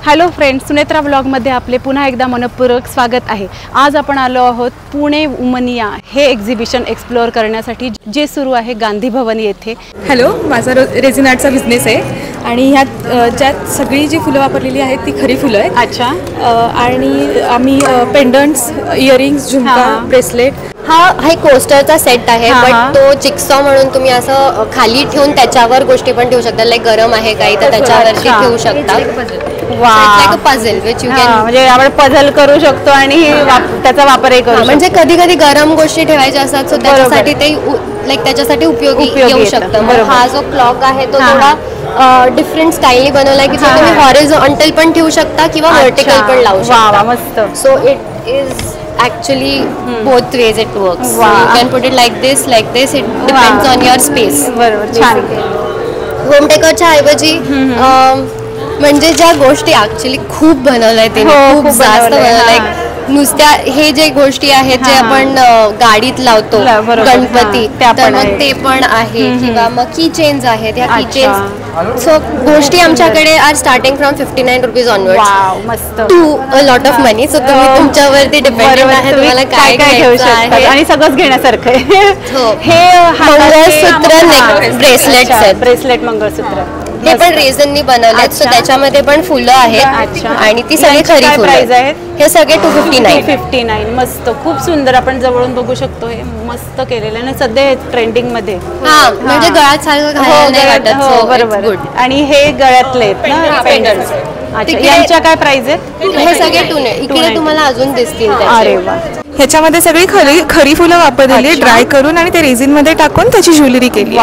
Hello friends, Sunetra व्लॉगमध्ये आपले पुन्हा एकदा मनपूर्वक स्वागत आहे। आज आपण आलो आहोत पुणे वुमनिया हे एक्झिबिशन एक्सप्लोअर करण्यासाठी जे सुरू आहे गांधी भवन येथे। हॅलो, माझा रेझिन आर्टचा बिझनेस आहे आणि ह्यात ज्यात सगळी जी फुलं वापरलेली आहेत ती खरी फुलं आहेत। अच्छा। आणि आम्ही पेंडंट्स, इयरिंग्स, झुमका, ब्रेसलेट हा कोस्टरचा सेट आहे, बट तो जिक्सॉ म्हणून तुम्ही असं खाली ठेवून त्याच्यावर गोष्टी पण ठेवू शकता। लाईक गरम आहे काही तर त्याच्यावरती ठेवू शकता। पझल विच यू कॅन, म्हणजे आपण पझल करू शकतो आणि त्याचा वापरही करू शकतो। म्हणजे कधी कधी गरम गोष्टी ठेवायच्या असतात सो त्याच्यासाठी ते लाईक त्याच्यासाठी उपयोगी येऊ शकतं। हा जो क्लॉक आहे तो थोडा डिफरंट स्टाईलने बनवलाय की तुम्ही हॉरिझॉन्टल पण ठेवू शकता किंवा व्हर्टिकल पण लावू शकता। मस्त। So it is actually both ways it works. So you can put it like this, it depends on your space. बरोबर, छान। होम डेकोरच्या ऐवजी म्हणजे ज्या गोष्टी ऍक्च्युअली खूप बनवलंय ते खूप जास्त बनवलंय। नुसत्या हे जे गोष्टी आहेत जे आपण गाडीत लावतो गणपती, तर मग ते पण आहे किंवा मग की चेन्स आहेत। या की चेन्स सो गोष्टी आमच्याकडे are starting from 59 rupees onwards मस्त to a lot of money. So तुम्ही तुमच्यावरती डिपेंडेंट आहे तुम्हाला काय घेऊ शकता आणि सगळंच घेण्यासारखं आहे। हे मंगळसूत्र, ब्रेसलेट, मंगळसूत्र हे पण रेझननी बनवलेत। सो त्याच्यामध्ये पण फुलं आहेत आणि ती सगळी खरी फुलं आहेत। हे सगळे 259। मस्त, खूप सुंदर। आपण जवळून बघू शकतो, हे मस्त केलेलं आहे सध्या ट्रेंडिंग मध्ये। म्हणजे गळ्यात सारखं घालायला नाही वाटत। बरोबर। आणि हे गळ्यातले आहेत ना पेंडंट्स। अच्छा, यांच्या काय प्राइस आहेत? हे सगळे इकडे तुम्हाला अजून दिसतील। अरे वा। ह्याच्यामध्ये सगळी खरी फुलं वापरलेली ड्राय करून आणि ते रेझिन मध्ये टाकून त्याची ज्वेलरी केली।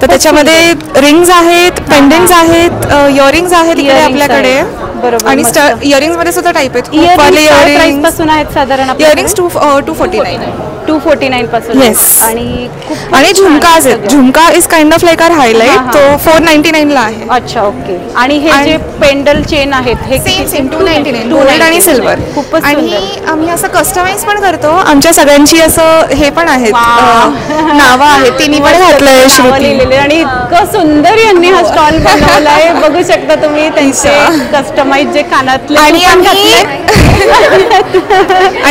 तर त्याच्यामध्ये रिंग्स आहेत, पेंडंट्स आहेत, इयरिंग्स आहेत इकडे आपल्याकडे। बरोबर। आणि इयरिंग्स मध्ये सुद्धा टाइप आहेत। इयरिंग्स पासून आहेत साधारण इयरिंग्स 249 पासून। आणि झुमका is kind of like our highlight, तो 499 ला आहे। अच्छा, ओके। आणि हे जे पेंडल चेन आहेत हे सेम 299, गोल्ड आणि सिल्वर। खूपच सुंदर। आणि आम्ही असं कस्टमाइज पण करतो। आमच्या सगळ्यांची असं हे पण आहेत, नावं आहेत, तिन्ही पण घातलंय श्रुती। आणि इतकं सुंदर यांनी हा स्टॉल बनवलाय, बघू शकता तुम्ही त्यांचे कस्टमाइज जे कानातले। आणि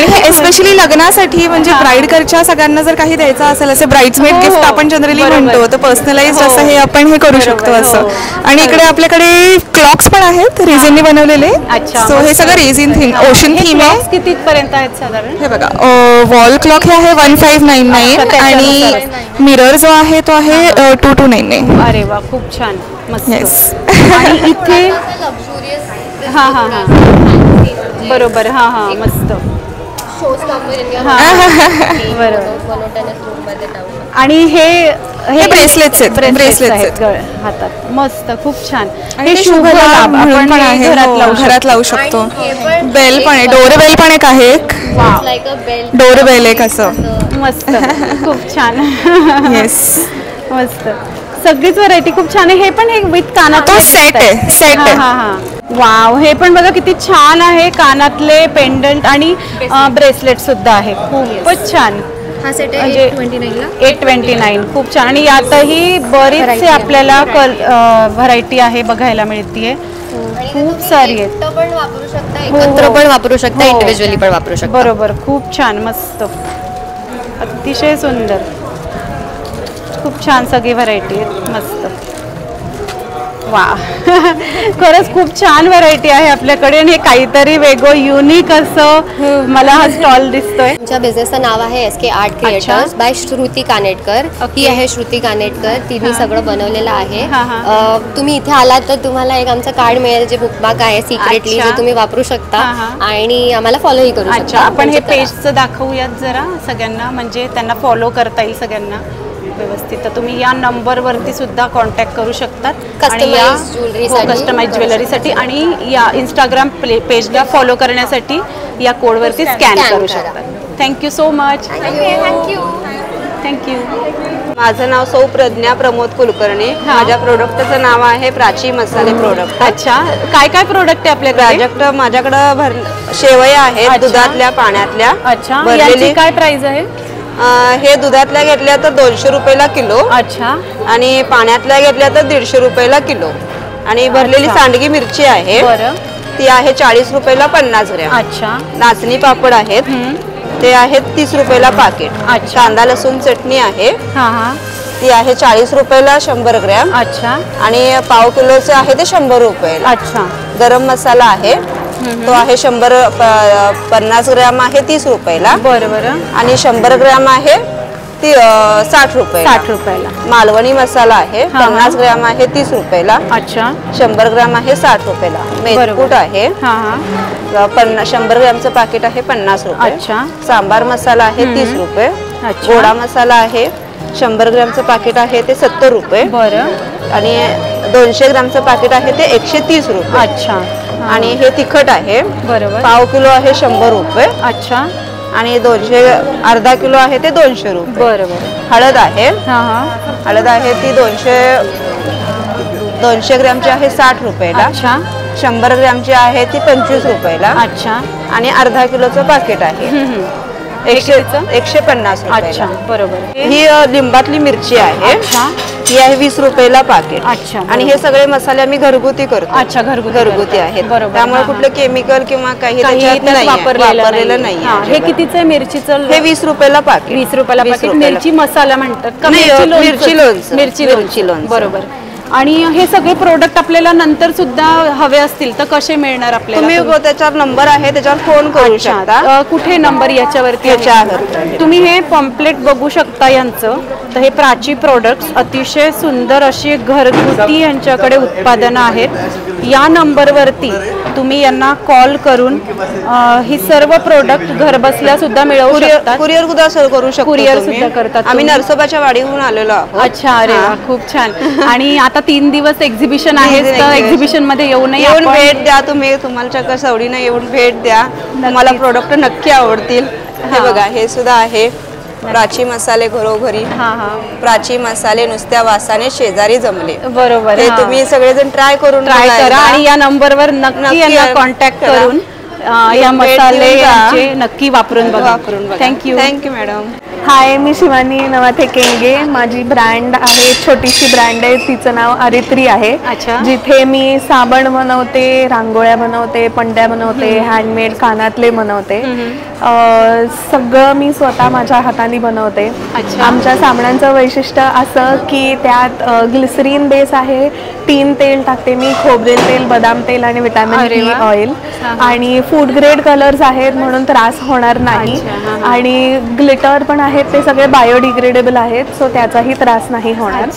हे एस्पेशली लग्नासाठी, म्हणजे ब्राईडच्या सगळ्यांना जर काही द्यायचं असेल, असे ब्राइड्समेड गिफ्ट आपण जनरली म्हणतो, तर पर्सनलाइज असं हे आपण हे करू शकतो असं। आणि इकडे आपल्याकडे क्लॉक्स पण आहेत रेझिनने बनवलेले। सो हे सगळं रेझिन थीम, ओशन थीम आहे। किती पर्यंत आहेत साधारण? हे बघा, वॉल क्लॉक हे आहे 1599 आणि मिरर जो आहे तो आहे 2299। अरे वा, खूप छान, मस्त। आणि इथे बरोबर, मस्त। आणि हे ब्रेसलेट्स आहेत हातात, मस्त, खूप छान। हे शुभ लाभ आपण घरात लावू शकतो। बेल पण आहे, डोरबेल पण एक आहे, डोरबेल एक असं। मस्त, खूप छान। येस, मस्त। सगळीच व्हरायटी खूप छान आहे। हे पण एक विथ कानातले सेट आहे। वाव, हे पण बघा किती छान आहे। कानातले, पेंडंट आणि ब्रेसलेट सुद्धा आहे, खूपच छान। हा सेट आहे 829, खूप छान। आणि यातही बरीचसे आपल्याला व्हरायटी आहे बघायला मिळतीये, खूप सारी आहेत। पण वापरू शकता, एकत्र पण वापरू शकता, इंडिव्हिज्युअली पण वापरू शकता। बरोबर, खूप छान, मस्त, अतिशय सुंदर, खूप छान सगळी व्हरायटी आहेत, मस्त। वा, खरंच खूप छान व्हरायटी आहे आपल्याकडे आणि हे काहीतरी वेगळं युनिक असं मला हा स्टॉल दिसतोय। आमच्या बिझनेसचं नाव आहे SK art creators by Shruti Kanetkar. ही आहे श्रुती कानेटकर, तिने सगळं बनवलेलं आहे। तुम्ही इथे आलात तर तुम्हाला एक आमचं कार्ड मिळेल जे बुकमार्क आहे सिक्रेटली, जे तुम्ही वापरू शकता आणि आम्हाला फॉलोही करू शकता। आपण हे पेजचं दाखवूयात जरा सगळ्यांना, म्हणजे त्यांना फॉलो करता येईल सगळ्यांना व्यवस्थित। तर तुम्ही या नंबरवरती सुद्धा कॉन्टॅक्ट करू शकतात कस्टमाइज ज्वेलरीसाठी, आणि या इंस्टाग्राम पेजला फॉलो करण्यासाठी या कोडवरती स्कॅन करू शकतात। Thank you so much. थँक्यू। माझं नाव सौ प्रज्ञा प्रमोद कुलकर्णी। माझ्या प्रोडक्टचं नाव आहे प्राची मसाले प्रोडक्ट। अच्छा, काय काय प्रोडक्ट आहे आपल्याकडे? माझ्याकडे शेवया आहेत दुधातल्या, पाण्यातल्या। अच्छा, याची काय प्राइस आहे? हे दुधातल्या घेतल्या तर 200 रुपयाला किलो। अच्छा। आणि पाण्यातल्या घेतल्या तर 150 रुपयाला किलो। आणि भरलेली सांडगी मिरची आहे। ती आहे 40 रुपयाला 50 ग्रॅम. अच्छा. नाचणी पापड आहेत ते आहेत 30 रुपयाला पाकिट. अच्छा. कांदा लसूण चटणी आहे हा हा. ती आहे 40 रुपयाला 100 ग्रॅम. अच्छा. आणि पाव किलोचे आहे ते 100 रुपयाला. अच्छा. गरम मसाला आहे तो आहे 50 ग्रॅम आहे 30 रुपयाला. बरं बरं. आणि 100 ग्रॅम आहे ती 60 रुपयाला. 60 रुपयाला. मालवणी मसाला आहे 50 ग्रॅम आहे 30 रुपयाला. अच्छा. 100 ग्रॅम आहे 60 रुपयाला. मेथकूट आहे हा हा. 100 ग्रॅमचं पाकिट आहे 50 रुपये. अच्छा. सांबार मसाला आहे 30 रुपये. अच्छा. गोडा मसाला आहे 100 ग्रॅमचं पाकिट आहे ते 70 रुपये. बरं. आणि 200 ग्रॅमचं पाकिट आहे ते 130 रुपये. अच्छा. आणि हे तिखट आहे बरोबर. पाव किलो आहे 100 रुपये. अच्छा. आणि 200 अर्धा किलो आहे ते 200 रुपये. बरोबर. हळद आहे हा हा. हळद आहे ती 200 ग्रॅमची आहे 60 रुपयाला. अच्छा. 100 ग्रॅमची आहे ती 25 रुपयाला. अच्छा. आणि अर्धा किलोचं पाकिट आहे 150 रुपये. अच्छा. बरोबर. ही लिंबातली मिरची आहे. अच्छा. ही आहे 20 रुपयाला पाकिट. अच्छा. आणि हे सगळे मसाले आम्ही घरगुती करतो. अच्छा. घरगुती आहेत. बरोबर. त्यामुळे कुठलं केमिकल किंवा काही त्याच्यात नाही वापरलेलं नाही. हे कितीचं आहे मिरचीचं? हे 20 रुपयाला पाकिट. 20 रुपयाला पाकिट. मिरची मसाला म्हणतात का? नाही, मिरची लोणचं. मिरची लोणचं. बरोबर. आणि हे सगळे प्रोडक्ट आपल्याला नंतर सुद्धा हवे असतील तर कसे मिळणार आपल्याला? तुम्ही त्याच्यावर नंबर आहे त्याच्यावर फोन करू शकता. कुठे नंबर याच्यावरती? याच्यावर तुम्ही हे पॉम्पलेट बघू शकता यांचं. तर हे प्राची प्रोडक्ट्स अतिशय सुंदर अशी घरगुती यांच्याकडे उत्पादनं आहेत. या नंबरवरती तुम्ही यांना कॉल करून ही सर्व प्रोडक्ट घर बसल्या सुद्धा मिळवू शकता. कुरिअर सुद्धा करू शकतो. कुरिअर सुद्धा करतात. आम्ही नरसोबाच्या वाडीहून आलेलो आहोत. अच्छा. अरे वा, खूप छान. आणि आता 3 दिवस एक्झिबिशन आहे तर एक्झिबिशन मध्ये येऊन भेट द्या. तुम्ही तुम्हाला सवडीनं येऊन भेट द्या. तुम्हाला प्रोडक्ट नक्की आवडतील. हे बघा हे सुद्धा आहे प्राची मसाले घरोघरी. प्राची मसाले नुसत्या वासाने शेजारी जमले. बरोबर. हे तुम्ही सगळेजण ट्राय करा आणि या नंबरवर नक्की यांना कॉन्टॅक्ट करून या मसाले यांचे नक्की वापरून बघा. थँक्यू. Thank you madam. हाय, मी शिवानी नवाथे केंगे. माझी ब्रँड आहे, छोटीशी ब्रँड आहे, तिचं नाव अरित्री आहे. अच्छा. जिथे मी साबण बनवते, रांगोळ्या बनवते, पंड्या बनवते, हँडमेड कानातले बनवते. सगळं मी स्वतः माझ्या हाताने बनवते. आमच्या साबणांचं वैशिष्ट्य असं की त्यात ग्लिसरीन बेस आहे, 3 तेल टाकते मी, खोबरेल तेल, बदाम तेल आणि विटॅमिन ई ऑइल. आणि फूड ग्रेड कलर्स आहेत म्हणून त्रास होणार नाही. आणि ग्लिटर पण आहेत, ते सगळे बायोडिग्रेडेबल आहेत, सो त्याचाही त्रास नाही होणार.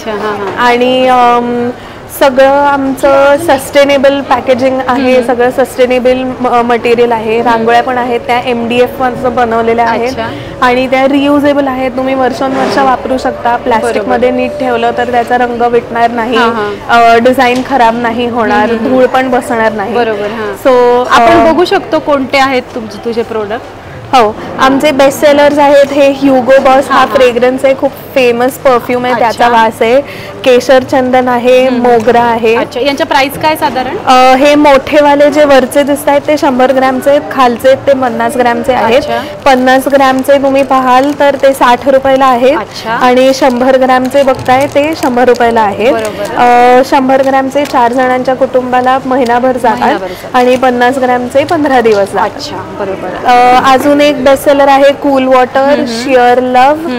आणि सगळं आमचं सस्टेनेबल पॅकेजिंग आहे, सगळं सस्टेनेबल मटेरियल आहे. रांगोळ्या पण आहेत त्या MDF वरचं बनवलेल्या आहेत आणि त्या रियुजेबल आहेत. तुम्ही वर्षानुवर्ष वापरू शकता. प्लॅस्टिकमध्ये नीट ठेवलं तर त्याचा रंग विटणार नाही, डिझाईन खराब नाही होणार, धूळ पण बसणार नाही. बरोबर. सो आपण बघू शकतो कोणते आहेत तुझे प्रोडक्ट? हो, आमचे बेस्ट सेलर्स आहेत. हे ह्युगो बॉस हा फ्रेग्रन्स आहे, खूप फेमस परफ्यूम आहे, त्याचा वास आहे. केशर चंदन आहे, मोगरा आहे. अच्छा. यांच्या प्राइस काय साधारण? हे मोठेवाले जे वरचे दिसत आहेत ते 100 ग्रॅमचे आहेत, खालचे ते 50 ग्रॅमचे आहेत. 50 ग्रॅमचे तुम्ही पाहाल तर ते 60 रुपयाला आहेत आणि 100 ग्रॅमचे बघताय ते 100 रुपयाला आहेत. 100 ग्रॅमचे 4 जणांच्या कुटुंबाला महिनाभर जातात आणि 50 ग्रॅमचे 15 दिवस जातात. बरोबर. अजून एक बेस्ट सेलर आहे कूल वॉटर, शिअर लव्ह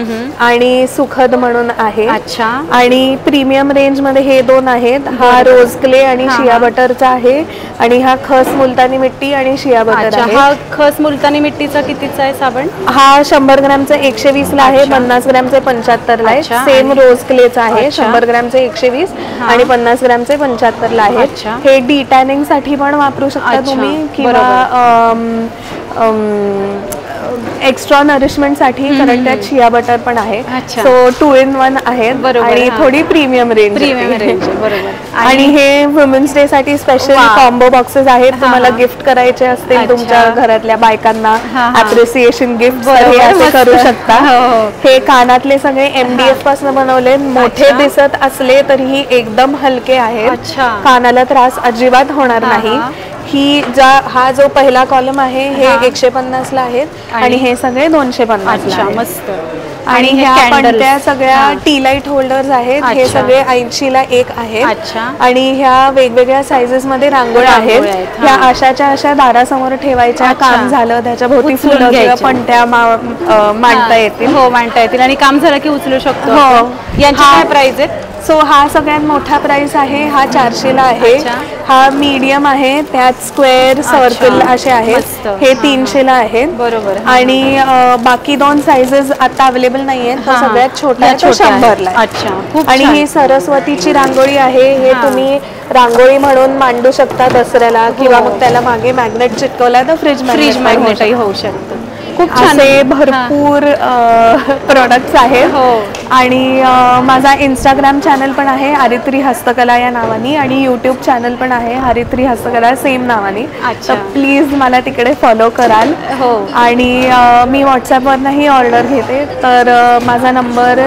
आणि सुखद म्हणून आहे. अच्छा. आणि प्रीमियम रेंज मध्ये हे 2 आहेत. हा रोज क्ले आणि शिया बटरचा आहे आणि हा खस मुलतानी मिट्टी आणि शिया बटर आहे. हा खस मुलतानी मिट्टीचा कितीचा आहे साबण? हा 100 ग्रॅमचा 120 ला आहे, 50 ग्रॅमचे 75 ला आहे. सेम रोज क्लेचा आहे, 100 ग्रॅमचे 120 आणि 50 ग्रॅमचे 75 ला आहे. हे डिटॅनिंग साठी पण वापरू शकता तुम्ही किंवा एक्स्ट्रा नरिशमेंट साठी, कारण त्यात शिया बटर पण आहे. सो 2 in 1 आहेत आणि थोडी प्रीमियम रेंज. आणि हे वुमेन्स डे साठी स्पेशल कॉम्बो बॉक्सेस आहेत. तुम्हाला गिफ्ट करायचे असतील तुमच्या घरातल्या बायकांना अप्रिसिएशन गिफ्ट हे करू शकता. हे कानातले सगळे MDF पासून बनवले, मोठे दिसत असले तरीही एकदम हलके आहेत, कानाला त्रास अजिबात होणार नाही. ही हा जो पहिला कॉलम आहे हे 150 ला आहेत आणि हे सगळे 250 ला आहेत. मस्त. आणि ह्या पणत्या सगळ्या टी लाईट होल्डर्स आहेत. हे सगळे 80 ला एक आहेत. आणि ह्या वेगवेगळ्या साइजेस मध्ये रांगोळ्या आहेत. ह्या अशा दारासमोर ठेवायच्या, काम झालं त्याच्या भोवती फुलं किंवा पणत्या मांडता येतील. हो, मांडता येतील आणि काम झालं की उचलू शकतो. यांची काय प्राइस आहे? सो हा सगळ्यात मोठा प्राइस आहे, हा 400 ला आहे. हा मीडियम आहे, त्यात स्क्वेअर, सर्कल असे आहेत, हे 300 ला आहेत. बरोबर. आणि बाकी 2 साइजेस आता अवेलेबल नाहीयेत. सगळ्यात छोटा आहे तो 100 ला. आणि ही सरस्वतीची रांगोळी आहे. हे तुम्ही रांगोळी म्हणून मांडू शकता दसऱ्याला किंवा मग त्याला मागे मॅग्नेट चिटकवला तर फ्रीज मॅग्नेटही होऊ शकतं. खूप छान आहे. भरपूर प्रोडक्ट्स आहेत. आणि माझा इंस्टाग्राम चॅनल पण आहे हरित्री हस्तकला या नावाने आणि यूट्यूब चॅनल पण आहे हरित्री हस्तकला सेम नावाने. तर प्लीज मला तिकडे फॉलो कराल. आणि मी व्हॉट्सॲपवरनंही ऑर्डर घेते. तर माझा नंबर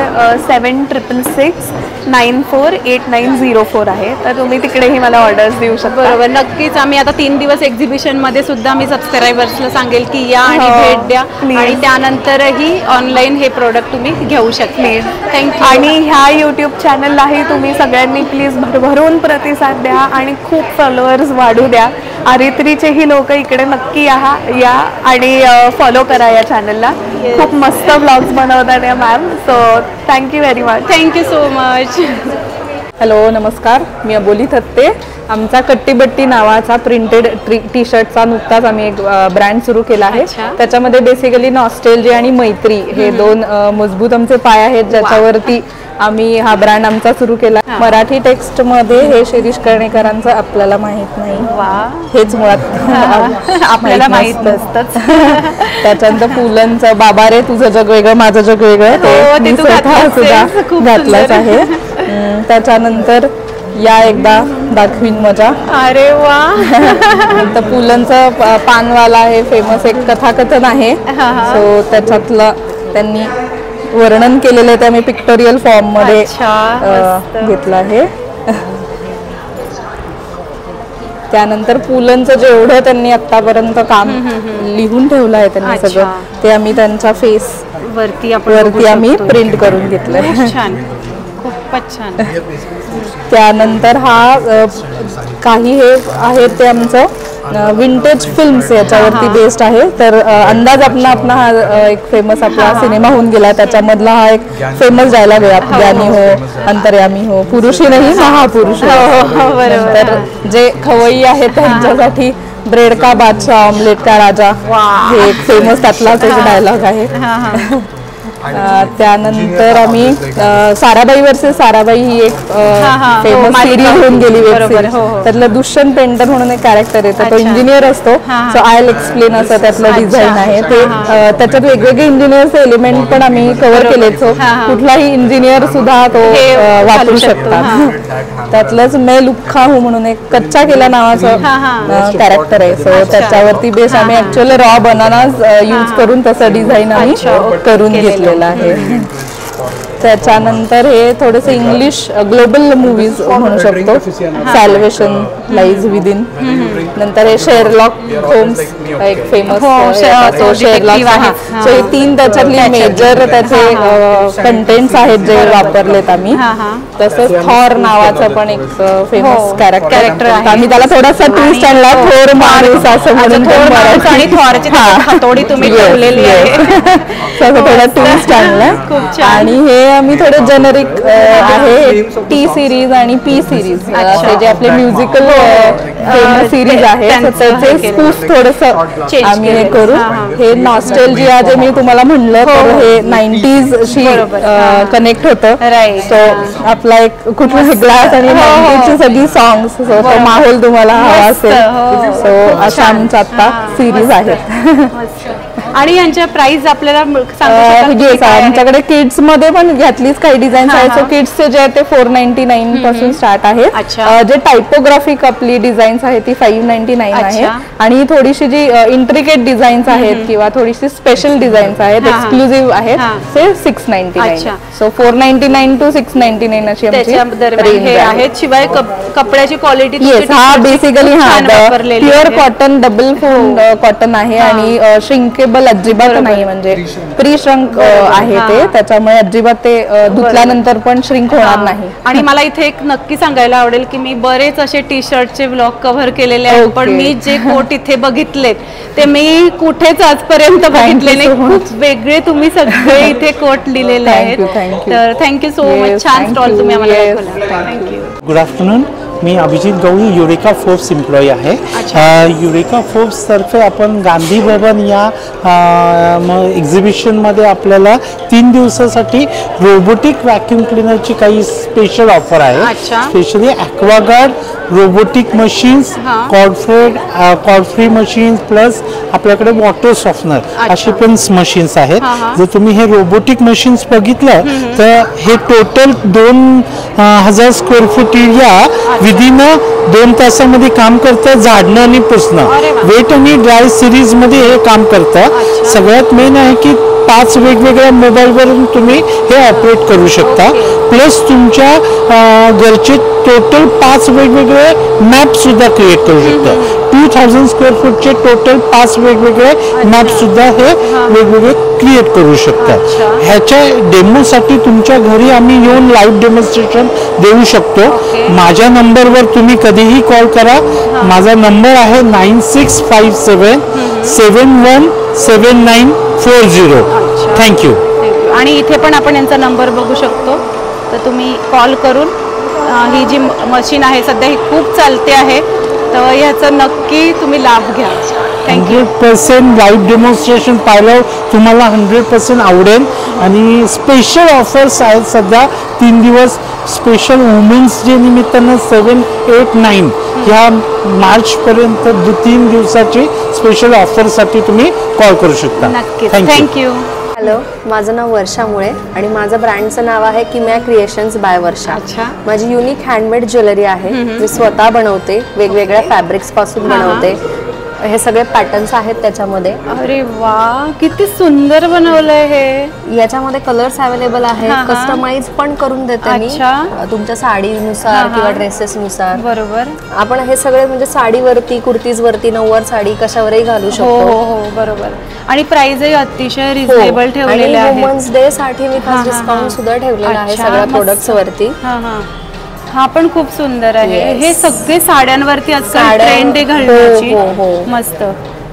7666948904 आहे. तर तुम्ही तिकडेही मला ऑर्डर्स देऊ शकता. बरोबर, नक्कीच. आम्ही आता 3 दिवस एक्झिबिशनमध्ये सुद्धा मी सबस्क्रायबर्सला सांगेल की या आणि भेट द्या आणि त्यानंतरही ऑनलाईन हे प्रोडक्ट तुम्ही घेऊ शकता. थँक्यू. आणि ह्या यूट्यूब चॅनललाही तुम्ही सगळ्यांनी प्लीज भरभरून प्रतिसाद द्या आणि खूप फॉलोअर्स वाढू द्या. हरित्रीचेही लोक इकडे नक्की या आणि फॉलो करा या चॅनलला. खूप मस्त ब्लॉग्स बनवतात या ma'am. So thank you very much. Thank you so much. Hello, नमस्कार. मी अबोली थत्ते. आमचा कट्टीबट्टी नावाचा प्रिंटेड टी शर्टचा नुकताच आम्ही एक ब्रँड सुरू केला आहे. त्याच्यामध्ये बेसिकली नॉस्टेल्जिया आणि मैत्री हे 2 मजबूत आमचे पाय आहेत ज्याच्यावरती आम्ही हा ब्रँड आमचा सुरू केला. मराठी टेक्स्ट मध्ये हे शिरीष कर्णेकरांचं आपल्याला माहित नाही, हेच मुळात आपल्याला माहित नसतंच. त्याच्यानंतर पुलंचं बाबा रे तुझं जग वेगळं माझं जग वेगळं ते सुद्धा घातलंच आहे. त्याच्यानंतर या एकदा दाखवीन मजा. अरे वा. तर पुलंचं पानवाला हे फेमस एक कथाकथन आहे. सो त्याच्यातलं त्यांनी वर्णन केलेलं आहे ते आम्ही पिक्टोरियल फॉर्म मध्ये घेतलं आहे. त्यानंतर पुलंचं जेवढं त्यांनी आतापर्यंत काम लिहून ठेवलं आहे त्यांनी सगळं ते आम्ही त्यांच्या फेस वरती आम्ही प्रिंट करून घेतलंय. खूपच छान. त्यानंतर हा काही हे आहे ते आमचं विंटेज फिल्म्स याच्यावरती बेस्ड आहे. तर अंदाज आपला हा एक फेमस आपला सिनेमा होऊन गेला. त्याच्यामधला हा एक फेमस डायलॉग आहे, ज्ञानी हो अंतर्यामी हो पुरुषी नाही महापुरुष. तर जे खवय्ये आहेत त्यांच्यासाठी ब्रेड का बादशाह ऑमलेट का राजा हे एक फेमस त्यातलाच एक डायलॉग आहे. त्यानंतर आम्ही साराबाई वर्सेस साराबाई ही एक फेमस सिरीज होऊन गेली वेब सिरीज. त्यातलं दुष्यंत पेंटर म्हणून एक कॅरेक्टर आहे, तो इंजिनियर असतो. सो आय विल एक्सप्लेन असं त्यातलं डिझाईन आहे ते. त्याच्यात वेगवेगळे इंजिनियरचे एलिमेंट पण आम्ही कव्हर केले. सो कुठलाही इंजिनियर सुद्धा तो वापरू शकतात. त्यातलंच मैं लुख्खा हूं म्हणून एक कच्चा केला नावाचं कॅरेक्टर आहे. सो त्याच्यावरती बेस आम्ही ऍक्च्युअली रॉ बनानाज यूज करून तसं डिझाईन आम्ही करून घेतलं आहे. त्याच्यानंतर हे थोडेसे इंग्लिश ग्लोबल मूवीज म्हणू शकतो. सॅल्वेशन लाईज विदिन. नंतर हे शेरलॉक होम्स एक फेमस शेरलॉक. सो हे 3 त्याच्यातली मेजर त्याचे कंटेंट्स आहेत जे वापरलेत आम्ही. तसंच थॉर नावाचं पण एक फेमस कॅरेक्टर आहे. आम्ही त्याला थोडासा ट्विस्ट आणला, थोर माणूस असं म्हणून. आणि थॉरची हातोडी तुम्ही ठेवलेली आहे. थोडा ट्विस्ट आणला. आणि हे आम्ही थोडे जेनेरिक आहे टी सिरीज आणि पी सिरीज ते जे आपले म्युझिकल फेमस सिरीज आहे त्याचे स्पूफ थोडंसं आम्ही हे करू. हे नॉस्टेल्जिया जे मी तुम्हाला म्हणलं तर हे 90s शी कनेक्ट होतं. सो आपला एक कुठला ग्लास आणि 90s सगळी सॉंग्स तो माहोल तुम्हाला हवा असेल. सो अशा आमच्या आता सिरीज आहेत. आणि यांच्या प्राइस आपल्याला सांगू येस शकाल? आमच्याकडे किड्स मध्ये पण घातलीच काही डिझाईन आहेत. सो किड्सचे जे आहे ते 499 पासून स्टार्ट आहे. जे टायपोग्राफिक आपली डिझाईन्स आहे ती 599 आहे. आणि थोडीशी जी इंट्रिकेट डिझाईन्स आहेत किंवा थोडीशी स्पेशल डिझाईन्स आहेत एक्सक्लुझिव्ह आहेत ते 699. सो 499 to 699 अशी आमची रेंज आहे. शिवाय कपड्याची क्वालिटी हा basically pure cotton double fold cotton आहे आणि श्रिंकेबल अजिबात नाही, म्हणजे प्री श्रंक आहे ते, त्याच्यामुळे अजिबात ते धुतल्यानंतर पण श्रिंक होणार नाही. आणि मला इथे एक नक्की सांगायला आवडेल की मी बरेच असे टी शर्टचे ब्लॉग कव्हर केलेले आहेत, पण मी जे कोट इथे बघितलेत ते मी कुठेच आजपर्यंत बघितले नाही. खूप वेगळे तुम्ही सगळे इथे कोट लिहिलेले आहेत. तर थँक्यू सो मच. छान स्टॉल तुम्ही आम्हाला दाखवला. थँक्यू. Good afternoon. मी Abhijit Gawali Eureka Forbes employee आहे. युरेका फोर्ब्स तर्फे आपण गांधी भवन या एक्झिबिशनमध्ये आपल्याला 3 दिवसासाठी रोबोटिक व्हॅक्यूम क्लीनरची काही स्पेशल ऑफर आहे. Specially Aquaguard robotic machines, cord free machines plus आपल्याकडे वॉटर सॉफ्टनर अशी पण मशीन्स आहेत. जर तुम्ही हे रोबोटिक मशीन्स बघितलं तर हे total 2000 square foot area within 2 तासामध्ये काम करतं. झाडणं आणि पुसणं, वेट आणि ड्राय सिरीज मध्ये हे काम करतं. सगळ्यात मेन आहे की 5 वेगवेगळ्या मोबाईलवरून तुम्ही हे ऑपरेट करू शकता. प्लस तुमच्या घरचे टोटल 5 वेगवेगळे मॅप सुद्धा क्रिएट करू शकता. 2000 स्क्वेअर फूटचे टोटल 5 वेगवेगळे मॅप सुद्धा हे वेगवेगळे क्रिएट करू शकता. ह्याच्या डेमोसाठी तुमच्या घरी आम्ही येऊन लाईव्ह डेमॉन्स्ट्रेशन देऊ शकतो. माझ्या नंबरवर तुम्ही कधीही कॉल करा. माझा नंबर आहे 9657 717940. थँक्यू. आणि इथे पण आपण यांचा नंबर बघू शकतो, तर तुम्ही कॉल करून ही जी मशीन आहे सध्या ही खूप चालते आहे, तर याचा नक्की तुम्ही लाभ घ्या. 100% लाईव्ह डेमॉन्स्ट्रेशन पाहिलं तुम्हाला 100% आवडेल. आणि स्पेशल ऑफर्स आहेत सध्या 3 दिवस. स्पेशल वुमेन्स डे निमित्तानं 7, 8, 9 ह्या मार्चपर्यंत 3 दिवसाची स्पेशल ऑफरसाठी तुम्ही कॉल करू शकता. थँक्यू. हॅलो, माझं नाव वर्षा मुळे आणि माझं ब्रँडचं नाव आहे किम्या क्रिएशन्स बाय वर्षा. माझी युनिक हँडमेड ज्वेलरी आहे. मी स्वतः बनवते, वेगवेगळ्या फॅब्रिक्स पासून बनवते. हे सगळे पॅटर्न्स आहेत त्याच्यामध्ये. अरे वा, किती सुंदर बनवलंय हे. याच्यामध्ये कलर्स अवेलेबल आहे. कस्टमाइज पण करून देते मी तुमच्या साडीनुसार किंवा ड्रेसेसनुसार. बरोबर. आपण हे सगळे म्हणजे साडीवरती, कुर्तीज वरती, नऊवार साडी कशावरही घालू शकतो. हो, बरोबर. आणि प्राइसही अतिशय रिझनेबल ठेवलेले आहे. वुमन्स डे साठी मी खास डिस्काउंट सुद्धा ठेवलेला आहे सगळ्या प्रोडक्ट्स वरती. हा पण खूप सुंदर आहे. हे सगळे साड्यांवरती आजकाल ट्रेंड आहे घालण्याची. मस्त,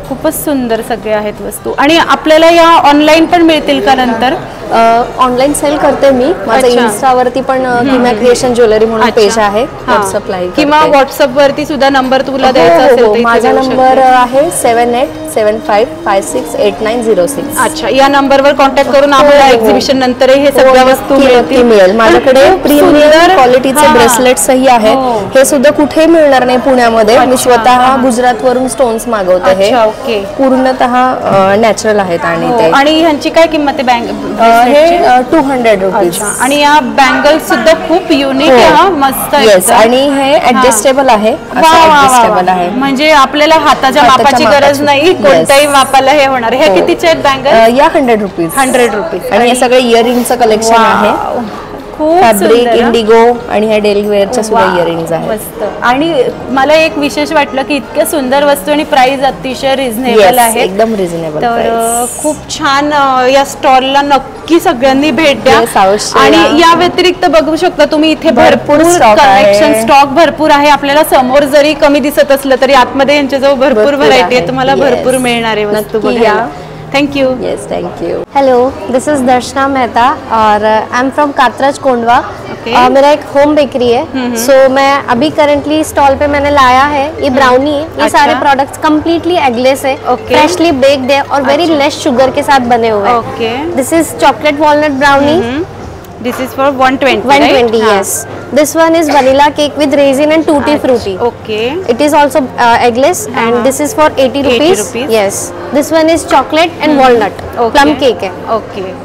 खूपच सुंदर सगळे आहेत वस्तू. आणि आपल्याला या ऑनलाईन पण मिळतील का नंतर? ऑनलाईन सेल करते मी. माझं इन्स्टावरती पण किम्या क्रिएशन ज्वेलरी म्हणून पेज आहे, व्हॉट्सअप लाईव्ह किंवा व्हॉट्सअप वरती सुद्धा नंबर तुला द्यायचा असेल. माझा नंबर आहे 7875568906. अच्छा, या नंबरवर कॉन्टॅक्ट करून आम्हाला एक्झिबिशन नंतर हे सगळ्या वस्तू मिळेल. माझ्याकडे प्रीमियम क्वालिटीचे ब्रेसलेट्सही आहेत. हे सुद्धा कुठे मिळणार नाही पुण्यामध्ये. मी स्वतः गुजरात वरून स्टोन्स मागवते. हे पूर्णतः नॅचरल आहेत. आणि ह्यांची काय किंमत आहे? हे 200 रुपीज. आणि या बँगल्स सुद्धा खूप युनिक आहे. मस्त आहे. आणि हे ऍडजस्टेबल आहे. म्हणजे आपल्याला हाताच्या मापाची गरज नाही, कोणत्याही मापाला हे होणार. हे कितीचे आहेत बँगल्स? या 100 रुपीज. 100 रुपीज. आणि हे सगळे इयरिंगचं कलेक्शन आहे. फॅब्रिक, इंडिगो आणि ह्या डेली वेअरच्या सुद्धा इयरिंग्स आहेत. मस्त. आणि मला एक विशेष वाटलं की इतक्या सुंदर वस्तू आणि प्राइस अतिशय रिझनेबल आहे. एकदम रिझनेबल. तर खूप छान. या स्टॉलला नक्की सगळ्यांनी भेट द्या. आणि या व्यतिरिक्त बघू शकता तुम्ही इथे भरपूर कलेक्शन, स्टॉक भरपूर आहे. आपल्याला समोर जरी कमी दिसत असलं तरी आतमध्ये यांच्याजवळ भरपूर व्हरायटी आहे. तुम्हाला भरपूर मिळणार आहे वस्तू बघायला. Thank you. Yes, thank you. Hello, this is दर्शना मेहता और I'm from कातराज कोंडवा. मेरा एक होम बेकरी है. सो मैं अभी करंटली स्टॉल पे मैंने लाया है ये ब्राउनी है. ये सारे प्रोडक्ट्स कम्प्लीटली एगलेस है, फ्रेशली बेक्ड है और वेरी लेस शुगर के साथ बने हुए हैं. This is chocolate walnut brownie. This is for 120. 120, yes. This one is vanilla cake with raisin and tutti frutti. Okay. It is also eggless and this is for 80 rupees. Yes. This one is chocolate and walnut. Plum cake hai. Okay.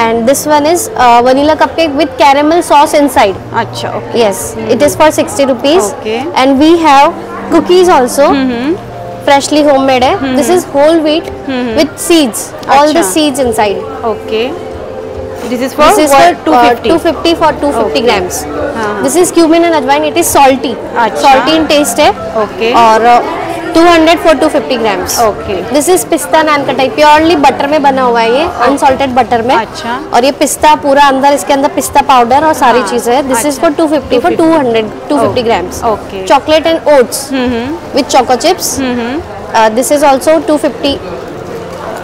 And this one is vanilla cupcake with caramel sauce inside. Acha, okay. Yes. It is for 60 rupees. Okay. And we have cookies also. Freshly homemade hai. This is whole wheat with seeds. All the seeds inside. Okay. This is for 250 for 250 grams. This is cumin and ajwain. It is salty. Salty in taste है. Okay. और 200 for 250 grams. Okay. This is पिस्ता नान का type, purely butter में बना हुआ है ये, unsalted butter में. अच्छा. और ये पिस्ता पूरा अंदर, इसके अंदर पिस्ता पाउडर और सारी चीजें हैं. This is for 250 for 250 grams. Okay. Chocolate and oats with choco chips. This is also 250.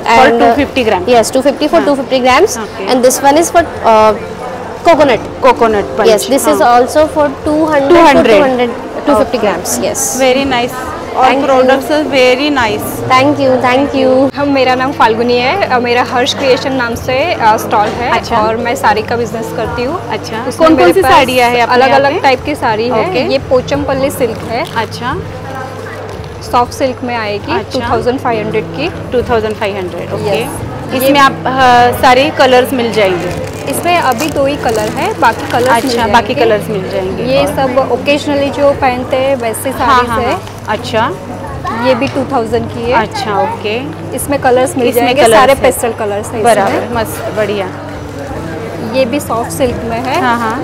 For 250 grams. Yes, 250 for 250 grams. Okay. And this one is for coconut. Coconut punch. Yes, this is also for 200 250 grams. Yes. Very nice. All products are very nice. Thank you, thank you. हम, मेरा नाम फाल्गुनी है, मेरा Harsh creation नाम से stall है. अच्छा. और मैं साड़ी का बिजनेस करती हूँ. अच्छा. उसमें कौन मेरे सी पास साड़ियाँ है? अलग अलग टाइप की साड़ी है. Okay. ये पोचमपल्ली सिल्क है. अच्छा. सॉफ्ट सिल्क में आएगी. अच्छा. 2500 की. 2500. ओके. Yes. इसमें आप सारे कलर्स मिल जाएंगे. इसमें अभी 2 ही कलर है, बाकी कलर्स मिल अच्छा. जाएंगे. बाकी कलर्स मिल जाएंगे. ये सब ओकेजनली जो पहनते हैं वैसे साड़ी है. अच्छा. ये भी 2000 की है. अच्छा. ओके. इसमें कलर्स मिल इसमें जाएंगे. colours सारे है. पेस्टल कलर्स है. बराबर. मस्त. बढ़िया. ये भी सॉफ्ट सिल्क में है. हाँ.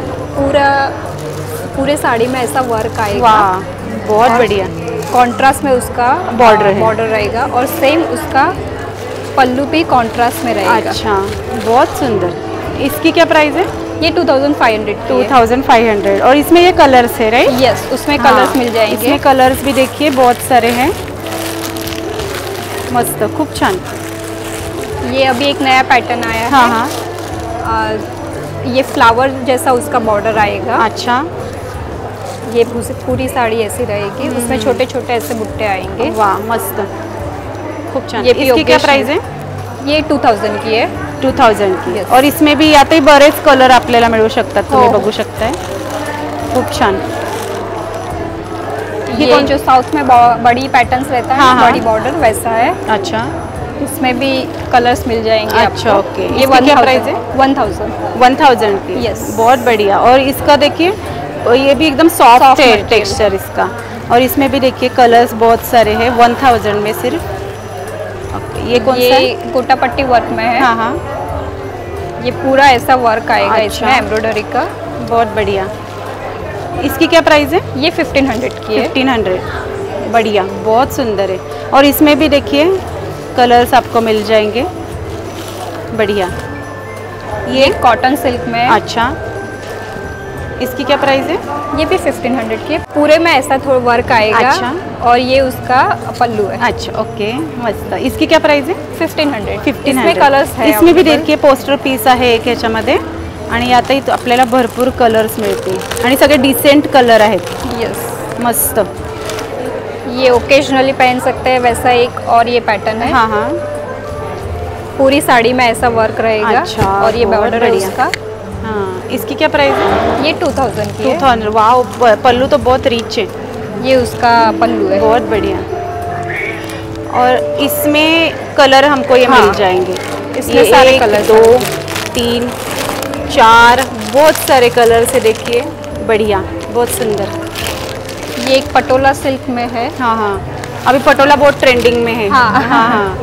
पूरे साड़ी में ऐसा वर्क आएगा. वाह, बहुत बढ़िया. कॉन्ट्रास्ट में उसका बॉर्डर रहेगा और सेम उसका पल्लू भी कॉन्ट्रास्ट में रहेगा. अच्छा. बहुत सुंदर. इसकी क्या प्राइस है? ये 2500 2500. और इसमें ये कलर्स है, राइट? यस, उसमें कलर्स मिल जाएंगे. इसमें कलर्स भी देखिए बहुत सारे हैं. मस्त. खूप छान. ये अभी एक नया पैटर्न आया है. हाँ. ये फ्लावर जैसा उसका बॉर्डर आएगा. अच्छा. ये पूरी साड़ी ऐसी रहेगी. उसमें छोटे छोटे ऐसे बुट्टे आएंगे. वाह, मस्त. खूप छान. ये इसकी क्या प्राइस है? ये 2000 की है. 2000 की. Yes. और इसमें भी यातही बरेच कलर आपल्याला मिळू शकतात. तुम्ही बघू शकताय. खूप छान. ये जो साउथ में बड़ी पैटर्न्स रहता है, बड़ी बॉर्डर वैसा है. अच्छा. इसमें भी कलर्स मिल जाएंगे. अच्छा. ओके. ये इसकी क्या प्राइस है? 1000 की. Yes. बहुत बढ़िया. और इसका देखिए, ये भी एकदम सॉफ्ट है टेक्सचर इसका. और इसमें भी देखिए कलर्स बहुत सारे हैं. 1000 में सिर्फ. ये कौन सा है? गोटापट्टी वर्क में है. हाँ. ये पूरा ऐसा वर्क आएगा. अच्छा. इसमें एम्ब्रॉयडरी का. बहुत बढ़िया. इसकी क्या प्राइस है? ये 1500 की है. 1500. बढ़िया. बहुत सुंदर है. और इसमें भी देखिए कलर्स आपको मिल जाएंगे. बढ़िया. ये कॉटन सिल्क में. अच्छा. इसकी क्या प्राइस है? ये भी 1500 की. पूरे में ऐसा थोड़ा वर्क आएगा. अच्छा. और ये उसका पल्लू है. अच्छा. ओके. मस्त. इसकी क्या प्राइस है? 1500. इसमें कलर्स है. इसमें भी देखिए पोस्टर पीस आहे एक ह्याच्यामध्ये. आणि यातही आपल्याला भरपूर कलर्स मिळतील आणि सगळे डिसेंट कलर आहेत. यस. मस्त. ये ओकेजनली पहन सकते हैं वैसा एक और ये पैटर्न है. हाँ. पूरी साड़ी में ऐसा वर्क रहेगा. अच्छा. और ये बॉर्डर है उसका. हाँ. इसकी क्या प्राइस है? ये 2000 की है. 2000. वाह, पल्लू तो बहुत रिच है. ये उसका पल्लू है. बहुत बढ़िया. और इसमें कलर हमको ये मिल जाएंगे. इसमें सारे कलर 2 3 4 बहुत सारे कलर से देखिए. बढ़िया. बहुत सुंदर. ये एक पटोला सिल्क में है. हाँ. अभी पटोला बहुत ट्रेंडिंग में है. हाँ.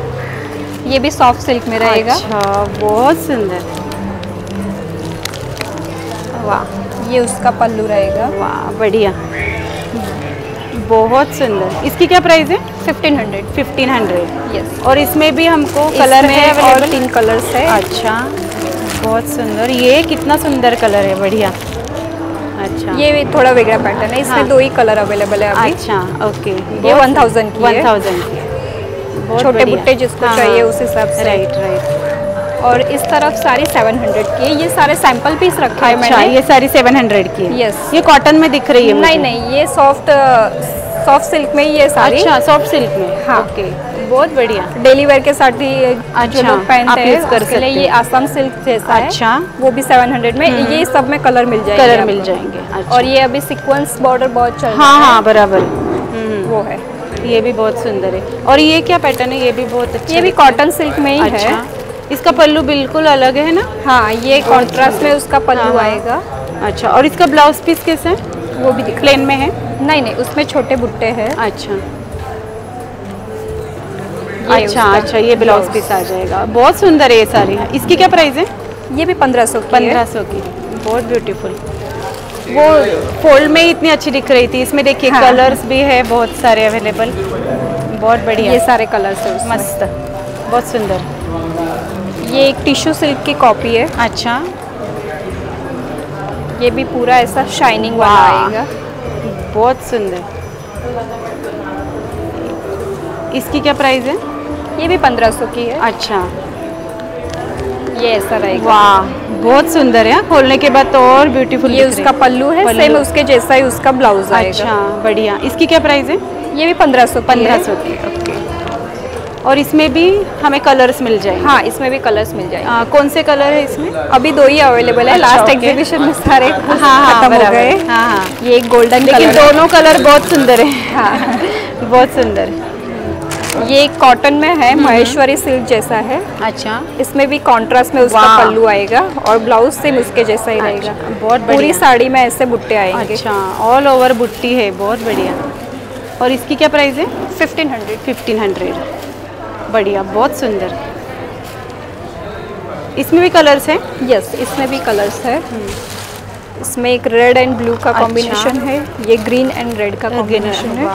ये भी सॉफ्ट सिल्क में रहेगा. अच्छा. बहुत सुंदर. वाह. ये उसका पल्लू रहेगा. वाह, बढ़िया. बहुत सुंदर. इसकी क्या प्राइस है? 1500. यस. और इसमें भी हमको कलर है और 3 कलर्स है. अच्छा. बहुत सुंदर. ये कितना सुंदर कलर है. बढ़िया. अच्छा. ये भी थोड़ा वेगळा पैटर्न है. इसमें 2 ही कलर अवेलेबल है अभी. अच्छा. ओके. ये 1000 की है. 1000 की. छोटे बुट्टे जिसको चाहिए उस हिसाब से. राइट. और इस तरफ सारी 700 की है. ये सारे सैंपल पीस रखा है मैंने. ये सारी 700 की है. यस. ये कॉटन में दिख रही है. नहीं, ये सॉफ्ट सॉफ्ट सिल्क में ही ये साड़ी। अच्छा, सॉफ्ट सिल्क में। हाँ। ओके, बहुत बढ़िया। डेली वेयर के साथ ही जो लोग पहनते हैं यूज कर उसके लिए सकते ये हैं। आसाम सिल्क जैसा है। अच्छा। वो भी 700 में। ये सब में कलर मिल जाएंगे। कलर मिल जाएंगे। अच्छा। और ये अभी सीक्वेंस बॉर्डर बहुत चल रहा हाँ है। हाँ, बराबर। वो है। ये भी बहुत सुंदर है। और ये क्या पैटर्न है? ये भी बहुत अच्छा। ये भी कॉटन सिल्क में ही है। इसका पल्लू बिल्कुल अलग है ना? हाँ, ये कॉन्ट्रास्ट में उसका पल्लू आएगा। अच्छा, और इसका ब्लाउज पीस कैसा है? वो भी प्लेन में है? नहीं नहीं, उसमें छोटे बुट्टे हैं। अच्छा अच्छा, ये ब्लाउज पीस आ जाएगा। बहुत सुंदर है ये साड़ी। इसकी क्या प्राइस है? ये भी 1500 की। 1500 की। बहुत ब्यूटीफुल। वो फोल्ड में ही इतनी अच्छी दिख रही थी। इसमें देखिए कलर्स भी है बहुत सारे अवेलेबल। बहुत बढ़िया। ये सारे कलर्स है उसमें। मस्त, बहुत सुंदर। ये एक टिश्यू सिल्क की कॉपी है। अच्छा, ये भी पूरा ऐसा शाइनिंग वाला आएगा। बहुत सुंदर। इसकी क्या प्राइस है? ये भी 1500 की है। अच्छा, ये ऐसा रहेगा। वाह, बहुत सुंदर है। खोलने के बाद तो और ब्यूटीफुल। ये उसका पल्लू है, सेम उसके जैसा ही उसका ब्लाउज आएगा। अच्छा, बढ़िया। इसकी क्या प्राइस है? ये भी 1500 की। ओके। और इसमें भी हमें कलर्स मिल जाएंगे? हाँ, इसमें भी कलर्स मिल जाएंगे। कौन से कलर है इसमें? अभी 2 ही अवेलेबल है। लास्ट एग्जीबिशन में सारे खत्म हो गए। हाँ, ये एक गोल्डन कलर। लेकिन दोनों कलर बहुत सुंदर है। हाँ, बहुत सुंदर। ये कॉटन में है, महेश्वरी सिल्क जैसा है। अच्छा, इसमें भी कॉन्ट्रास्ट में उसका पल्लू आएगा और ब्लाउज सेम उसके जैसा ही रहेगा। बहुत बढ़िया। पूरी साड़ी में ऐसे बुट्टे आएंगे। अच्छा, ऑल ओवर बुट्टी है। बहुत बढ़िया। और इसकी क्या प्राइस है? 1500। बढ़िया, बहुत सुंदर। इसमें भी कलर्स हैं? यस, इसमें भी कलर्स है। इसमें एक रेड एंड ब्लू का कॉम्बिनेशन है। ये ग्रीन एंड रेड का कॉम्बिनेशन है।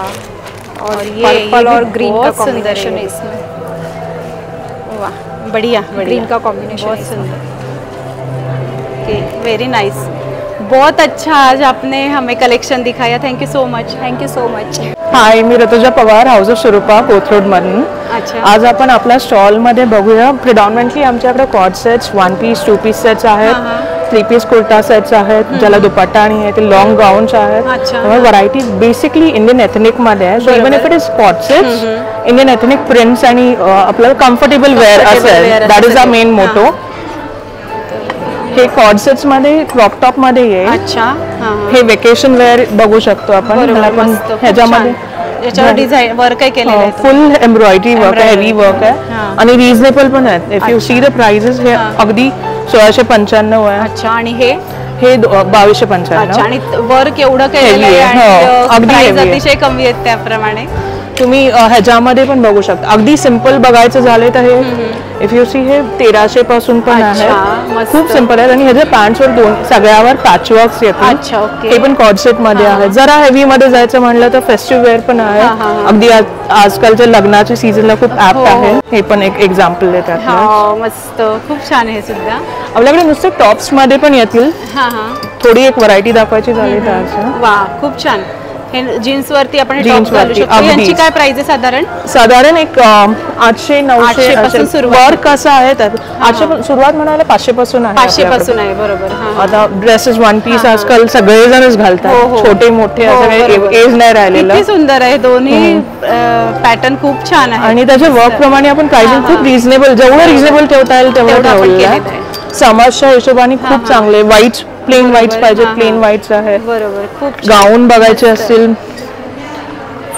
और ये पर्पल और ग्रीन का कॉम्बिनेशन है इसमें। वाह, बढ़िया। ग्रीन का कॉम्बिनेशन बहुत सुंदर। Okay, very nice. बहुत अच्छा आज आपने हमें कलेक्शन दिखाया। Thank you so much. Thank you so much. Hi, मी ऋतुजा पवार, हाऊस ऑफ स्वरूपा, कोथरूड मधून. अच्छा. आज आपण आपल्या स्टॉलमध्ये बघूया. प्रिडॉमिनेंटली आमच्याकडे coord sets, 1 piece 2 piece sets आहेत, 3 पीस कुर्ता सेट्स आहेत, ज्याला दुपट्टा आणि आहे ते लॉंग गाऊन्स आहेत. त्यामुळे व्हरायटी बेसिकली इंडियन एथनिक मध्ये आहे. So even if it is coord sets, Indian ethnic prints आणि आपल्याला कम्फर्टेबल वेअर असेल, that is our main motto. हे कॉट सेट्स मध्ये क्रॉप टॉप मध्ये येईल. अच्छा, हे वेकेशन वेअर बघू शकतो आपण. ह्याच्यामध्ये याच्यावर डिझाइन वर्क आहे केलेलं आहे. फुल एम्ब्रॉयडरी वर्क आहे, हेवी वर्क आहे आणि रिझनेबल पण आहेत. If you see the prices, हे अगदी 1695 आहे. अच्छा, आणि हे 2295. आणि वर्क एवढं केलेलं आहे आणि प्राइस अतिशय कमी आहेत. त्याप्रमाणे तुम्ही ह्याच्यामध्ये पण बघू शकता. अगदी सिंपल बघायचं झाले तर हे इफ यू सी हे 1300 पासून पण आहे. खूप सिंपल आहे आणि ह्याच्या पॅन्ट्सवर सगळ्यावर पॅचवर्क्स येतात. अच्छा, ओके. हे पण कॉट सेट मध्ये आहे. जरा हेवी मध्ये जायचं म्हणलं तर फेस्टिव्ह वेअर पण आहे. अगदी आजकालच्या लग्नाच्या सीझनला खूप ऍप्ट आहे. हे पण एक एक्झाम्पल देतात. मस्त, खूप छान आहे सुद्धा. आपल्याकडे नुसते टॉप्स मध्ये पण येतील. थोडी एक व्हरायटी दाखवायची झाली तर. वा, खूप छान. हे जीन्स वरती आपण टॉप घालू शकतो. यांची काय प्राइस आहे साधारण एक 800-900 पासून सुरुवात. वर्क कसं आहे तर 800 सुरुवात म्हणाले 500 पासून आहे. 500 पासून आहे. बरोबर. आता ड्रेसेस 1 पीस आजकाल सगळेजणच घालतात. छोटे मोठे असं एज नाही राहिलेलं. किती सुंदर आहे. दोन्ही पॅटर्न खूप छान आहे आणि त्याच्या वर्क प्रमाणे आपण प्राइसिंग खूप रिझनेबल, जेवढं रिझनेबल ठेवता येईल तेवढं ठेवलेलं आहे. समाजच्या हिशोबाने खूप चांगले. व्हाईट, प्लेन व्हाईट्स पाहिजे, प्लेन व्हाईट्स आहे. बरोबर. खूप गाऊन बघायचे असतील,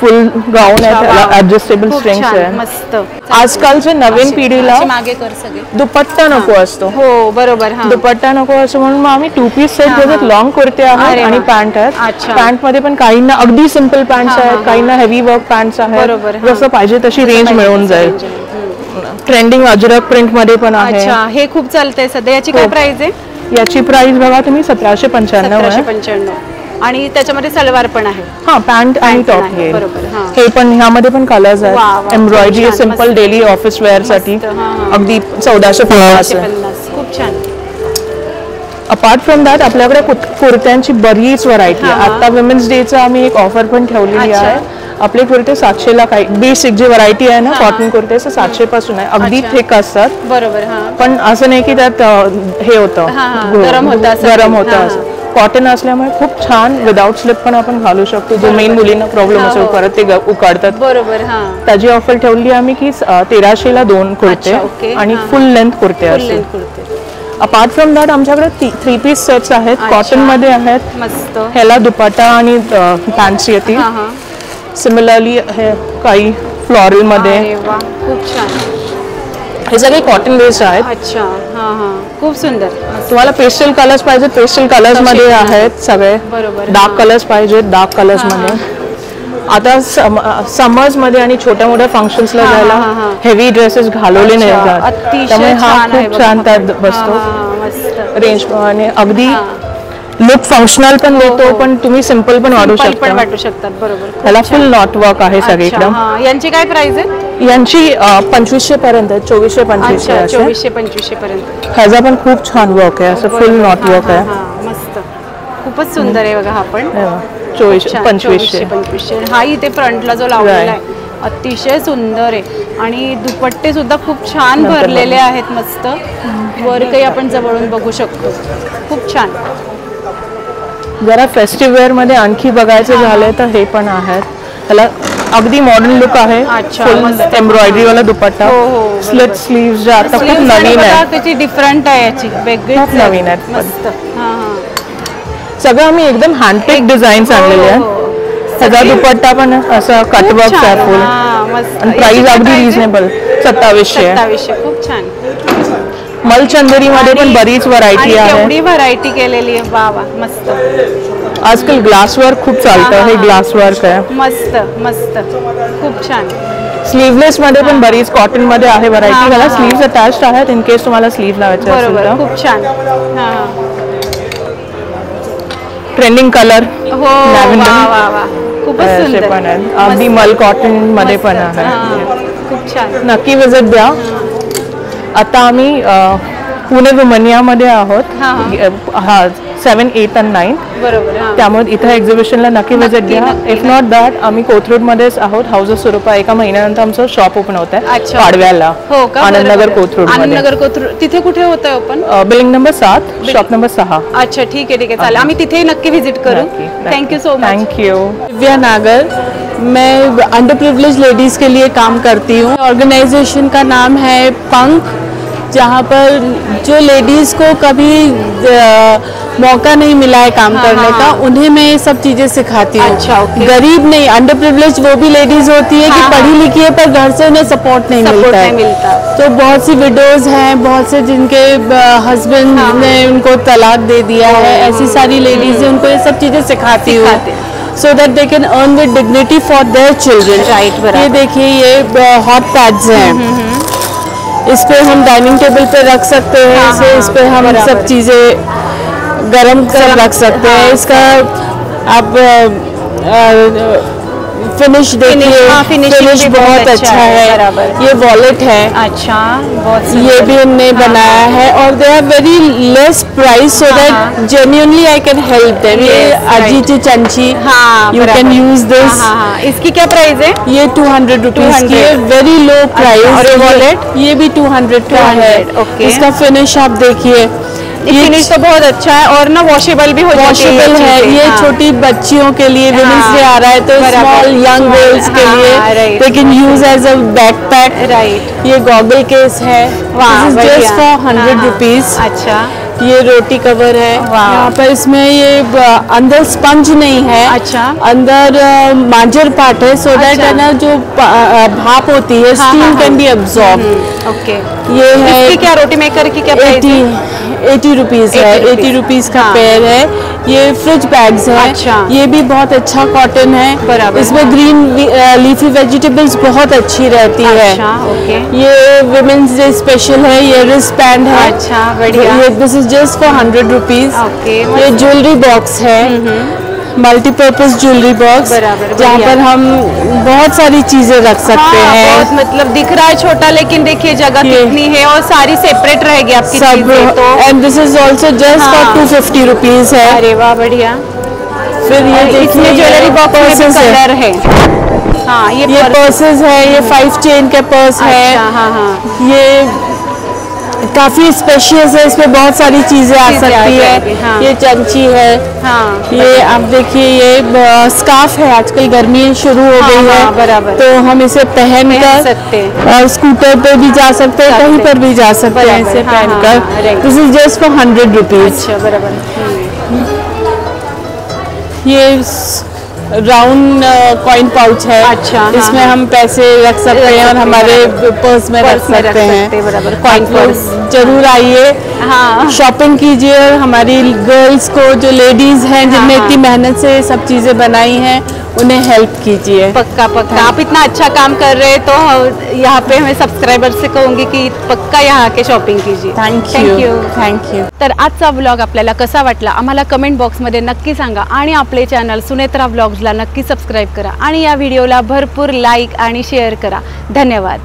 फुल गाऊन आहे, ऍडजस्टेबल स्ट्रिंग्स आहे. मस्त. आजकालच्या नवीन पिढीला मागे कर सगळे दुपट्टा नको असतो. हो, बरोबर. दुपट्टा नको असतो म्हणून मग आम्ही 2 पीस सेट घेतात. लॉंग कुर्ते आहेत आणि पॅन्ट आहेत. पॅन्ट मध्ये पण काहींना अगदी सिंपल पॅन्ट्स आहेत, काहींना हेवी वर्क पॅन्ट्स आहेत. जसं पाहिजे तशी रेंज मिळून जाईल. ट्रेंडिंग अजरक प्रिंट मध्ये पण आहे. अच्छा, हे खूप चालतंय सध्या. याची काय प्राइस आहे? याची प्राइस बघा तुम्ही 1795 आहे. 1795. आणि त्याच्यामध्ये सलवार पण आहे. पॅन्ट आणि टॉप हे. बरोबर. हे पण ह्यामध्ये पण कलर्स आहेत. Embroidery simple daily office wear साठी अगदी 1450 आहे. खूप छान. अपार्ट फ्रॉम दॅट आपल्याकडे कुर्त्यांची बरीच व्हरायटी आहे. आता विमेन्स डेचं आम्ही एक ऑफर पण ठेवलेली आहे. आपले कुर्ते 700ला काही बेसिक जी व्हरायटी आहे ना कॉटन कुर्ते 700 पासून आहे. अगदी थिक असतात. बरोबर. पण असं नाही की त्यात हे होतं, गरम होतं. कॉटन असल्यामुळे खूप छान विदाउट स्लिप पण आपण घालू शकतो. जो मेन मुलींना प्रॉब्लेम असेल परत ते उकाडतात. बरोबर. त्याची ऑफर ठेवली आम्ही की 1300ला 2 कुर्ते आणि फुल लेंथ कुर्ते असतात. अपार्ट फ्रॉम दॅट आमच्याकडे 3 पीस सेट्स आहेत, कॉटन मध्ये आहेत. मस्त. ह्याला दुपट्टा आणि पॅन्ट्स येतील. सिमिलरली हे काही फ्लॉरल मध्ये. खूप छान. हे सगळे कॉटन बेस्ड आहेत. अच्छा. खूप सुंदर. तुम्हाला पेस्टल कलर्स पाहिजे पेस्टल कलर्स मध्ये आहेत सगळे. बरोबर. डार्क कलर्स पाहिजे डार्क कलर्स मध्ये. आता समर्स मध्ये आणि छोट्या मोठ्या फंक्शन्सला जायला हेवी ड्रेसेस घालवले नाही जात, त्यामुळे हा खूप छान त्यात बसतो रेंज आणि अगदी लुक फंक्शनल पण देतो, पण तुम्ही सिंपल पण वाढू शकता. बरोबर. त्याला फुल नॉट वर्क आहे सगळीकडे. यांची काय प्राइस आहे? यांची 2500 पर्यंत 2400-2500. 2400-2500 पर्यंत. ह्याचा पण खूप छान वर्क आहे, असं फुल नॉट वर्क आहे. मस्त. खूपच सुंदर आहे बघा. हा पण 2400-2500. हा इथे फ्रंटला जो लावलेला आहे अतिशय सुंदर आहे. आणि दुपट्टे सुद्धा खूप छान भरलेले आहेत. मस्त वर्कही आपण जवळून बघू शकतो. खूप छान. जरा फेस्टिव्ह वेअर मध्ये आणखी बघायचं झालं तर हे पण आहेत. त्याला अगदी मॉडर्न लुक आहे. फुल एम्ब्रॉयडरी वाला दुपट्टा, स्लिट स्लीव्स जे आता खूप नवीन आहे. त्याची डिफरंट आहे, याची वेगळी नवीन आहे. मस्त. सगळं आम्ही एकदम हँडपिक डिझाईन्स आणलेले आहेत. त्याचा दुपट्टा पण असं कटवर्क आहे फुल. आणि प्राइस अगदी रिझनेबल 2700. खूप छान. मलचंदेरी मध्ये पण बरीच व्हरायटी आहे. एवढी व्हरायटी केलेली आहे. वा वा. मस्त. आजकाल ग्लास वर्क खूप चालतं. हे ग्लास वर्क आहे. मस्त मस्त. खूप छान. स्लीवलेस मध्ये पण बरीच कॉटन मध्ये आहे व्हरायटी. ह्याला स्लीव्स अटॅच्ड आहेत इन केस तुम्हाला स्लीव लावायचे असेल तर. खूप छान. Trending colour. खूपच सुंदर पण आहे. अगदी मल कॉटन मध्ये पण आहे. खूप छान. नक्की विजिट द्या. आता आम्ही पुणे वुमनियामध्ये आहोत. 7, 8 आणि 9. बरोबर. त्यामुळे इथं एक्झिबिशनला नक्की विजिट द्या. इफ नॉट दॅट आम्ही कोथरूडमध्येच आहोत. House of Surupa. एका महिन्यानंतर आमचं शॉप ओपन होत आहे पाडव्याला. हो का? आनंदनगर कोथरूड. आनंदनगर कोथरूड. तिथे कुठे होत आहे open? Building number 7 shop number 6. अच्छा ठीक आहे चालेल. आम्ही तिथे नक्की विजिट करू. Thank you so much. थँक्यू. दिव्या नागर. मैं अंडर प्रिविलेज लेडीज़ के लिए काम करती हूँ. ऑर्गेनाइजेशन का नाम है पंख, जहाँ पर जो लेडीज़ को कभी मौका नहीं मिला है काम करने का, उन्हें मैं ये सब चीज़ें सिखाती हूँ. अच्छा, गरीब नहीं, अंडर प्रिविलेज वो भी लेडीज़ होती है कि पढ़ी लिखी है पर घर से उन्हें सपोर्ट नहीं मिलता है. तो बहुत सी विडोज़ हैं, बहुत से जिनके हस्बैंड ने उनको तलाक दे दिया है, ऐसी सारी लेडीज़ हैं, उनको ये सब चीज़ें सिखाती हूँ so that they can earn with dignity for their children. ये देखिए ये हॉट पैड्स हैं. इस पे हम डाइनिंग टेबल पे रख सकते हैं. इस पे हम सब चीज़ें गरम कर रख सकते हैं. इसका आप फिनिश देखिए. फिनिश बहुत अच्छा है. ये वॉलेट है. अच्छा. बहुत ये भी हमने बनाया है और they are very less price so that genuinely I can help them. ये अजीत चंची. यू कैन यूज दिस. इसकी क्या प्राइस है? ये 200 रुपीज की है. Very low price. और वॉलेट ये भी 200 का है. इसका फिनिश आप देखिए. फिनिश तो बहुत अच्छा है और ना वॉशेबल भी हो जाती है. वॉशेबल है. ये छोटी बच्चियों के लिए वुमेन्स डे आ रहा है तो स्मॉल यंग गर्ल्स के लिए they can use as a backpack. Right. ये गॉगल केस है. Just for 100 rupees. अच्छा. ये रोटी कवर है. यहाँ पर इसमें ये अंदर स्पंज नहीं है. अच्छा. अंदर मांजर पार्ट है सो दैट है ना जो भाप होती है steam can be absorb. Okay. ये है. इसकी क्या रोटी मेकर की क्या प्राइस है? 80 रुपीज है. 80 रुपीज का पेयर है. ये फ्रिज बैग्स है. अच्छा. ये भी बहुत अच्छा कॉटन है. बराबर. इसमें ग्रीन लीफी वेजिटेबल्स बहुत अच्छी रहती है. अच्छा. ओके. ये वुमेन्स डे स्पेशल है. ये रिस्ट बैंड है. अच्छा. बढ़िया. ये this is just for 100 rupees. Okay. ये ज्वेलरी बॉक्स है. मल्टीपर्पज ज्वेलरी बॉक्स जहाँ पर हम बहुत सारी चीजें रख सकते हैं. बहुत मतलब दिख रहा है छोटा लेकिन देखिए जगह कितनी है और सारी सेपरेट रहेगी आपकी चीजें. तो end this is also just for 250 rupees है. अरे वाह बढ़िया. फिर ये इसमें ज्वेलरी बॉक्स में कलर है. हाँ ये पर्सेस है. ये 5 चेन के पर्स है. हाँ. ये काफी स्पेशियस है, इसमें बहुत सारी चीजें आ सकती है। हाँ। ये चमची है, हाँ, ये आप देखिए, ये स्कार्फ है, आजकल गर्मी शुरू हो गई है, बराबर, तो हम इसे पहन कर और स्कूटर पे भी जा सकते हैं, कहीं पर भी जा सकते हैं इसे पहनकर। दिस इज जस्ट फॉर 100 रुपीज। अच्छा, बराबर। ये राउंड कॉइन पाउच है। अच्छा, इसमें हम पैसे रख सकते हैं और हमारे पर्स में रख सकते हैं। बराबर, कॉइन पर्स। जरूर आइए, हाँ, शॉपिंग कीजिए और हमारी गर्ल्स को, जो लेडीज हैं जिनने इतनी मेहनत से सब चीजें बनाई हैं, उन्हें हेल्प कीजिए। पक्का पक्का। आप इतना अच्छा काम कर रहे हैं तो यहाँ पे मैं सब्सक्राइबर से कहूंगी की पक्का यहाँ आके शॉपिंग कीजिए। Thank you. तर आजचा व्लॉग आपल्याला कसा वाटला आम्हाला कमेंट बॉक्समध्ये नक्की सांगा आणि आपले चॅनल सुनेत्रा व्लॉग्सला नक्की सबस्क्राईब करा आणि या व्हिडिओला भरपूर लाईक आणि शेअर करा। धन्यवाद।